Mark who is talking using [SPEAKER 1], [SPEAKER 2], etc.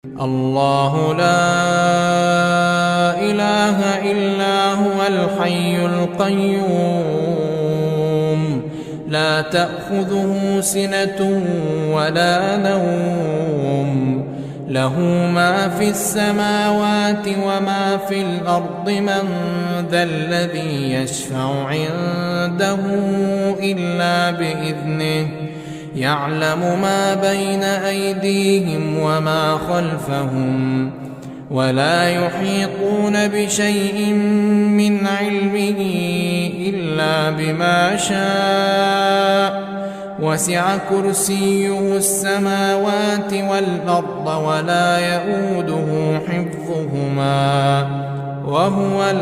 [SPEAKER 1] الله لا إله إلا هو الحي القيوم لا تأخذه سنة ولا نوم له ما في السماوات وما في الأرض من ذا الذي يشفع عنده إلا بإذنه يعلم ما بين أيديهم وما خلفهم ولا يحيطون بشيء من علمه إلا بما شاء وسع كرسيه السماوات والأرض ولا يئوده حفظهما وهو